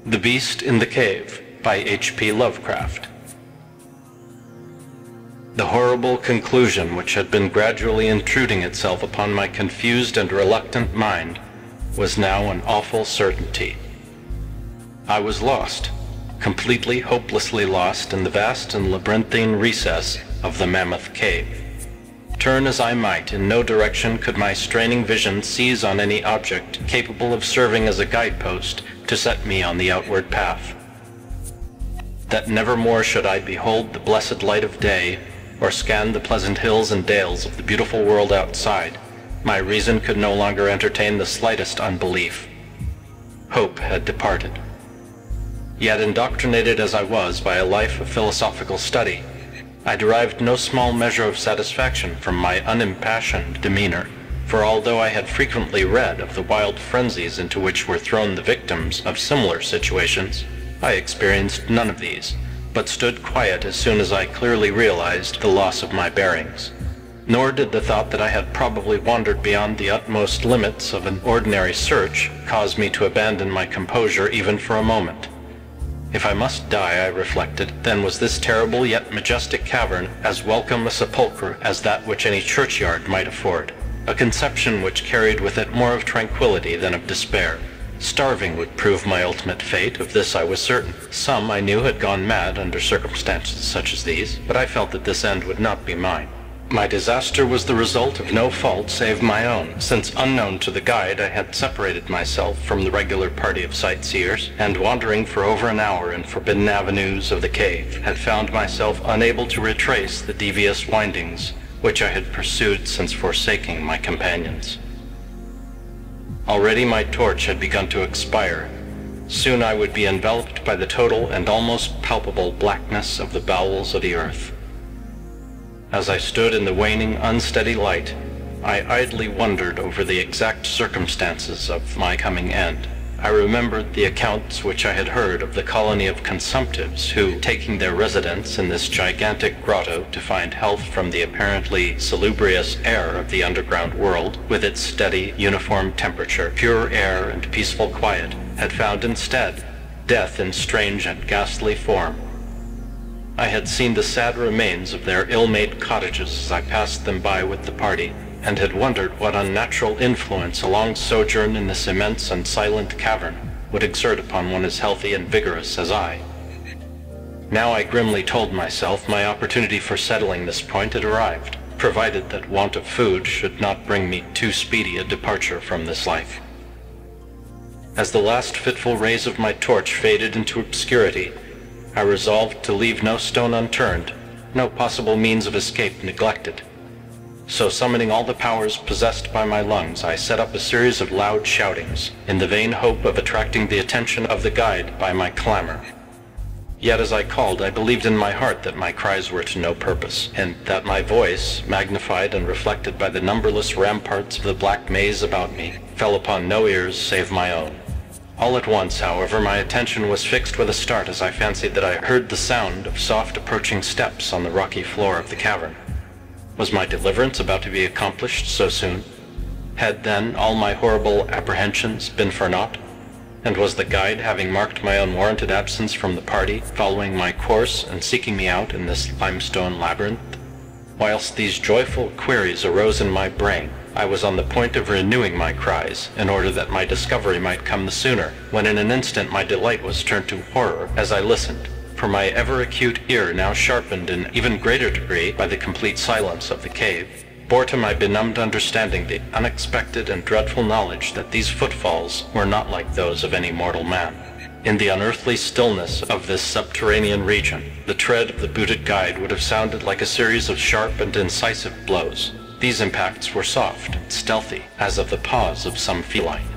The Beast in the Cave by H.P. Lovecraft. The horrible conclusion which had been gradually intruding itself upon my confused and reluctant mind was now an awful certainty. I was lost, completely, hopelessly lost in the vast and labyrinthine recess of the Mammoth Cave. Turn as I might, in no direction could my straining vision seize on any object capable of serving as a guidepost to set me on the outward path. That nevermore should I behold the blessed light of day, or scan the pleasant hills and dales of the beautiful world outside, my reason could no longer entertain the slightest unbelief. Hope had departed. Yet, indoctrinated as I was by a life of philosophical study, I derived no small measure of satisfaction from my unimpassioned demeanor, for although I had frequently read of the wild frenzies into which were thrown the victims of similar situations, I experienced none of these, but stood quiet as soon as I clearly realized the loss of my bearings. Nor did the thought that I had probably wandered beyond the utmost limits of an ordinary search cause me to abandon my composure even for a moment. If I must die, I reflected, then was this terrible yet majestic cavern as welcome a sepulchre as that which any churchyard might afford, a conception which carried with it more of tranquility than of despair. Starving would prove my ultimate fate, of this I was certain. Some I knew had gone mad under circumstances such as these, but I felt that this end would not be mine. My disaster was the result of no fault save my own, since unknown to the guide I had separated myself from the regular party of sightseers, and wandering for over an hour in forbidden avenues of the cave, had found myself unable to retrace the devious windings which I had pursued since forsaking my companions. Already my torch had begun to expire. Soon I would be enveloped by the total and almost palpable blackness of the bowels of the earth. As I stood in the waning, unsteady light, I idly wondered over the exact circumstances of my coming end. I remembered the accounts which I had heard of the colony of consumptives who, taking their residence in this gigantic grotto to find health from the apparently salubrious air of the underground world, with its steady, uniform temperature, pure air, and peaceful quiet, had found instead death in strange and ghastly form. I had seen the sad remains of their ill-made cottages as I passed them by with the party, and had wondered what unnatural influence a long sojourn in this immense and silent cavern would exert upon one as healthy and vigorous as I. Now I grimly told myself my opportunity for settling this point had arrived, provided that want of food should not bring me too speedy a departure from this life. As the last fitful rays of my torch faded into obscurity, I resolved to leave no stone unturned, no possible means of escape neglected. So summoning all the powers possessed by my lungs, I set up a series of loud shoutings, in the vain hope of attracting the attention of the guide by my clamor. Yet as I called, I believed in my heart that my cries were to no purpose, and that my voice, magnified and reflected by the numberless ramparts of the black maze about me, fell upon no ears save my own. All at once, however, my attention was fixed with a start as I fancied that I heard the sound of soft approaching steps on the rocky floor of the cavern. Was my deliverance about to be accomplished so soon? Had then all my horrible apprehensions been for naught? And was the guide, having marked my unwarranted absence from the party, following my course and seeking me out in this limestone labyrinth? Whilst these joyful queries arose in my brain, I was on the point of renewing my cries, in order that my discovery might come the sooner, when in an instant my delight was turned to horror as I listened, for my ever-acute ear, now sharpened in even greater degree by the complete silence of the cave, bore to my benumbed understanding the unexpected and dreadful knowledge that these footfalls were not like those of any mortal man. In the unearthly stillness of this subterranean region, the tread of the booted guide would have sounded like a series of sharp and incisive blows. These impacts were soft and stealthy, as of the paws of some feline.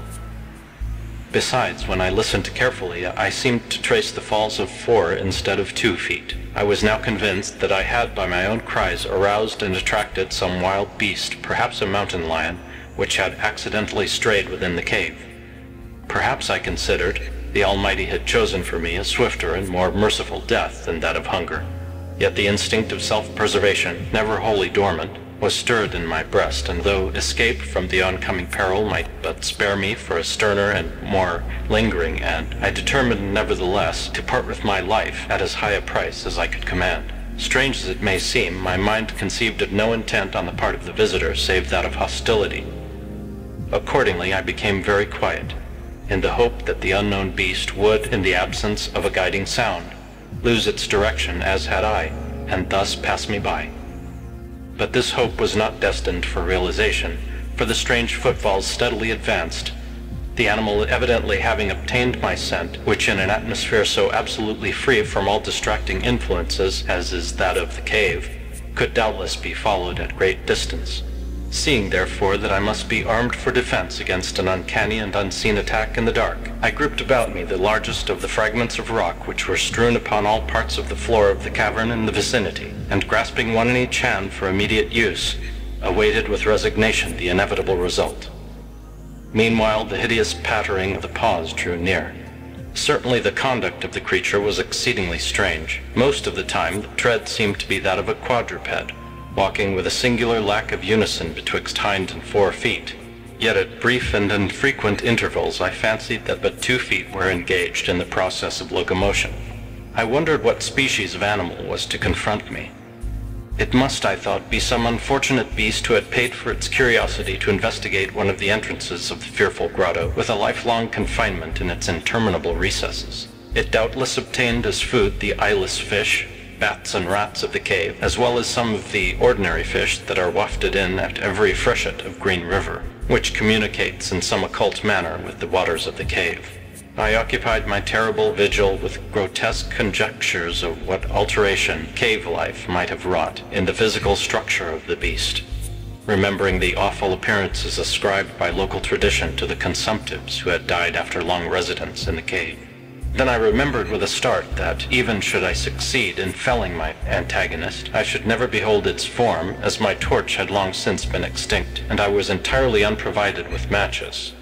Besides, when I listened carefully, I seemed to trace the falls of 4 instead of 2 feet. I was now convinced that I had by my own cries aroused and attracted some wild beast, perhaps a mountain lion, which had accidentally strayed within the cave. Perhaps, I considered, the Almighty had chosen for me a swifter and more merciful death than that of hunger. Yet the instinct of self-preservation, never wholly dormant, was stirred in my breast, and though escape from the oncoming peril might but spare me for a sterner and more lingering end, I determined nevertheless to part with my life at as high a price as I could command. Strange as it may seem, my mind conceived of no intent on the part of the visitor save that of hostility. Accordingly, I became very quiet, in the hope that the unknown beast would, in the absence of a guiding sound, lose its direction as had I, and thus pass me by. But this hope was not destined for realization, for the strange footfalls steadily advanced, the animal evidently having obtained my scent, which in an atmosphere so absolutely free from all distracting influences as is that of the cave, could doubtless be followed at great distance. Seeing, therefore, that I must be armed for defense against an uncanny and unseen attack in the dark, I grouped about me the largest of the fragments of rock which were strewn upon all parts of the floor of the cavern in the vicinity, and grasping one in each hand for immediate use, awaited with resignation the inevitable result. Meanwhile, the hideous pattering of the paws drew near. Certainly the conduct of the creature was exceedingly strange. Most of the time, the tread seemed to be that of a quadruped, walking with a singular lack of unison betwixt hind and fore feet. Yet at brief and infrequent intervals I fancied that but 2 feet were engaged in the process of locomotion. I wondered what species of animal was to confront me. It must, I thought, be some unfortunate beast who had paid for its curiosity to investigate one of the entrances of the fearful grotto, with a lifelong confinement in its interminable recesses. It doubtless obtained as food the eyeless fish, bats and rats of the cave, as well as some of the ordinary fish that are wafted in at every freshet of Green River, which communicates in some occult manner with the waters of the cave. I occupied my terrible vigil with grotesque conjectures of what alteration cave life might have wrought in the physical structure of the beast, remembering the awful appearances ascribed by local tradition to the consumptives who had died after long residence in the cave. Then I remembered with a start that, even should I succeed in felling my antagonist, I should never behold its form, as my torch had long since been extinct, and I was entirely unprovided with matches.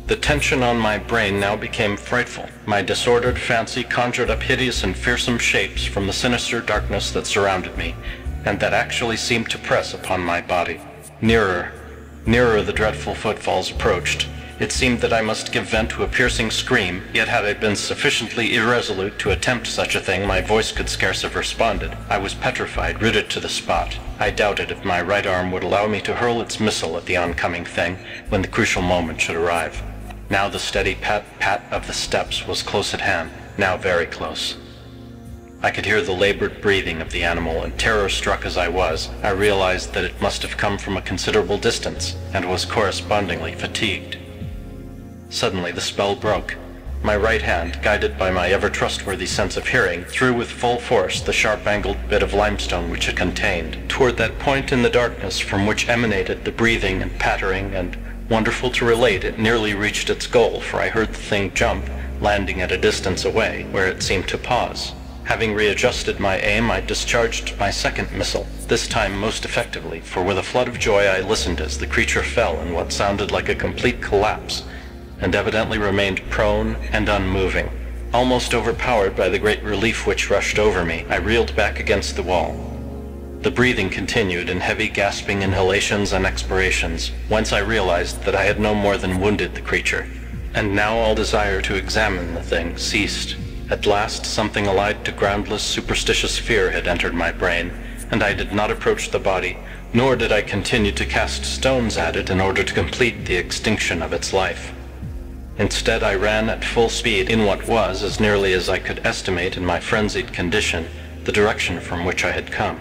The tension on my brain now became frightful. My disordered fancy conjured up hideous and fearsome shapes from the sinister darkness that surrounded me, and that actually seemed to press upon my body. Nearer, nearer the dreadful footfalls approached. It seemed that I must give vent to a piercing scream, yet had I been sufficiently irresolute to attempt such a thing, my voice could scarce have responded. I was petrified, rooted to the spot. I doubted if my right arm would allow me to hurl its missile at the oncoming thing when the crucial moment should arrive. Now the steady pat-pat of the steps was close at hand, now very close. I could hear the labored breathing of the animal, and terror-struck as I was, I realized that it must have come from a considerable distance, and was correspondingly fatigued. Suddenly the spell broke. My right hand, guided by my ever-trustworthy sense of hearing, threw with full force the sharp-angled bit of limestone which it contained, toward that point in the darkness from which emanated the breathing and pattering, and, wonderful to relate, it nearly reached its goal, for I heard the thing jump, landing at a distance away, where it seemed to pause. Having readjusted my aim, I discharged my second missile, this time most effectively, for with a flood of joy I listened as the creature fell in what sounded like a complete collapse, and evidently remained prone and unmoving. Almost overpowered by the great relief which rushed over me, I reeled back against the wall. The breathing continued in heavy gasping inhalations and expirations, whence I realized that I had no more than wounded the creature, and now all desire to examine the thing ceased. At last something allied to groundless superstitious fear had entered my brain, and I did not approach the body, nor did I continue to cast stones at it in order to complete the extinction of its life. Instead, I ran at full speed in what was, as nearly as I could estimate in my frenzied condition, the direction from which I had come.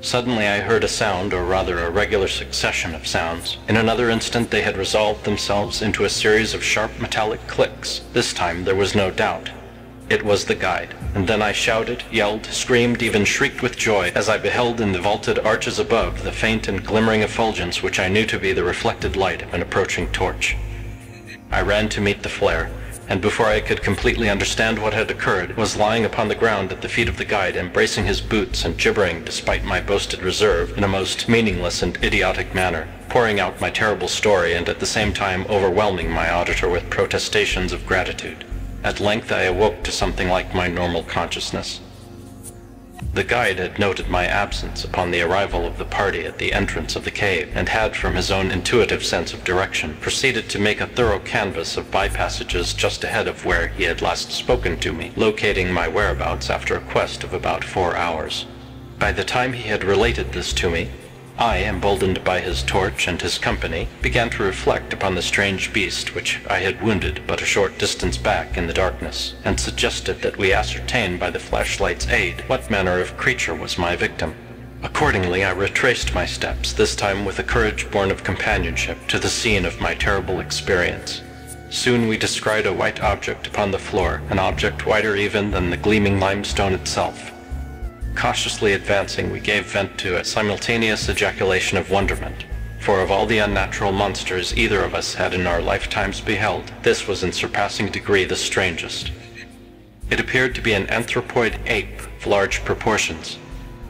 Suddenly I heard a sound, or rather a regular succession of sounds. In another instant they had resolved themselves into a series of sharp metallic clicks. This time there was no doubt. It was the guide. And then I shouted, yelled, screamed, even shrieked with joy as I beheld in the vaulted arches above the faint and glimmering effulgence which I knew to be the reflected light of an approaching torch. I ran to meet the flare, and before I could completely understand what had occurred, was lying upon the ground at the feet of the guide, embracing his boots and gibbering despite my boasted reserve in a most meaningless and idiotic manner, pouring out my terrible story and at the same time overwhelming my auditor with protestations of gratitude. At length I awoke to something like my normal consciousness. The guide had noted my absence upon the arrival of the party at the entrance of the cave, and had, from his own intuitive sense of direction, proceeded to make a thorough canvass of by-passages just ahead of where he had last spoken to me, locating my whereabouts after a quest of about 4 hours. By the time he had related this to me, I, emboldened by his torch and his company, began to reflect upon the strange beast which I had wounded but a short distance back in the darkness, and suggested that we ascertain by the flashlight's aid what manner of creature was my victim. Accordingly, I retraced my steps, this time with a courage born of companionship, to the scene of my terrible experience. Soon we descried a white object upon the floor, an object whiter even than the gleaming limestone itself. Cautiously advancing, we gave vent to a simultaneous ejaculation of wonderment, for of all the unnatural monsters either of us had in our lifetimes beheld, this was in surpassing degree the strangest. It appeared to be an anthropoid ape of large proportions,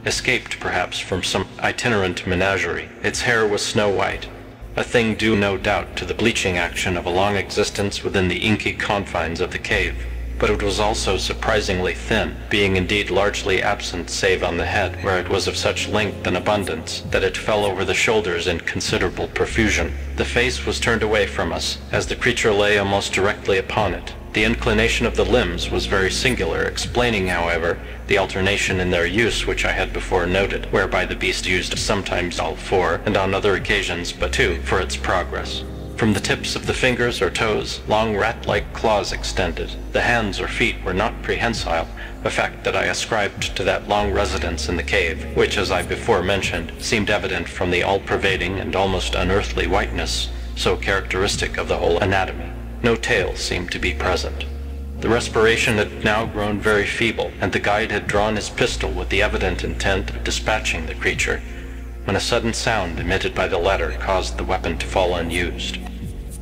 escaped perhaps from some itinerant menagerie. Its hair was snow-white, a thing due no doubt to the bleaching action of a long existence within the inky confines of the cave. But it was also surprisingly thin, being indeed largely absent save on the head, where it was of such length and abundance that it fell over the shoulders in considerable profusion. The face was turned away from us, as the creature lay almost directly upon it. The inclination of the limbs was very singular, explaining, however, the alternation in their use which I had before noted, whereby the beast used sometimes all 4, and on other occasions but 2, for its progress. From the tips of the fingers or toes, long rat-like claws extended. The hands or feet were not prehensile, a fact that I ascribed to that long residence in the cave, which, as I before mentioned, seemed evident from the all-pervading and almost unearthly whiteness, so characteristic of the whole anatomy. No tail seemed to be present. The respiration had now grown very feeble, and the guide had drawn his pistol with the evident intent of dispatching the creature, when a sudden sound emitted by the latter caused the weapon to fall unused.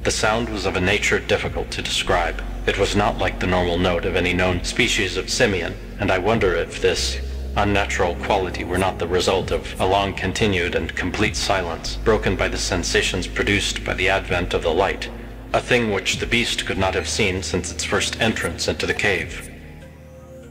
The sound was of a nature difficult to describe. It was not like the normal note of any known species of simian, and I wonder if this unnatural quality were not the result of a long-continued and complete silence, broken by the sensations produced by the advent of the light, a thing which the beast could not have seen since its first entrance into the cave.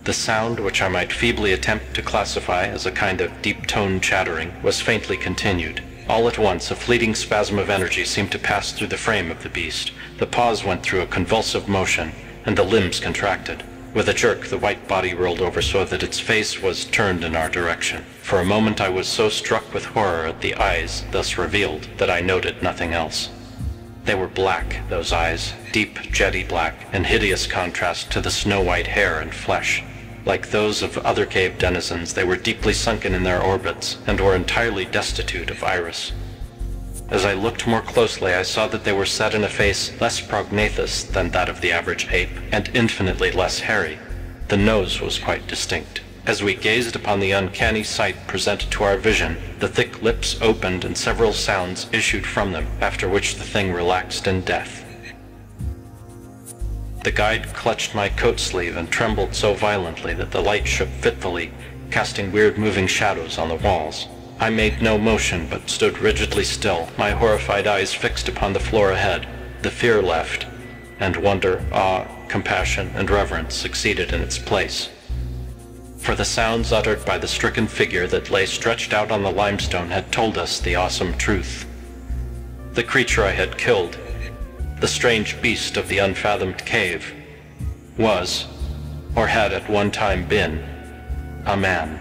The sound, which I might feebly attempt to classify as a kind of deep-toned chattering, was faintly continued. All at once, a fleeting spasm of energy seemed to pass through the frame of the beast. The paws went through a convulsive motion, and the limbs contracted. With a jerk, the white body rolled over so that its face was turned in our direction. For a moment I was so struck with horror at the eyes thus revealed that I noted nothing else. They were black, those eyes, deep, jetty black, in hideous contrast to the snow-white hair and flesh. Like those of other cave denizens, they were deeply sunken in their orbits, and were entirely destitute of iris. As I looked more closely, I saw that they were set in a face less prognathous than that of the average ape, and infinitely less hairy. The nose was quite distinct. As we gazed upon the uncanny sight presented to our vision, the thick lips opened and several sounds issued from them, after which the thing relaxed in death. The guide clutched my coat sleeve and trembled so violently that the light shook fitfully, casting weird moving shadows on the walls. I made no motion, but stood rigidly still, my horrified eyes fixed upon the floor ahead. The fear left, and wonder, awe, compassion, and reverence succeeded in its place. For the sounds uttered by the stricken figure that lay stretched out on the limestone had told us the awesome truth. The creature I had killed, the strange beast of the unfathomed cave, was, or had at one time been, a man.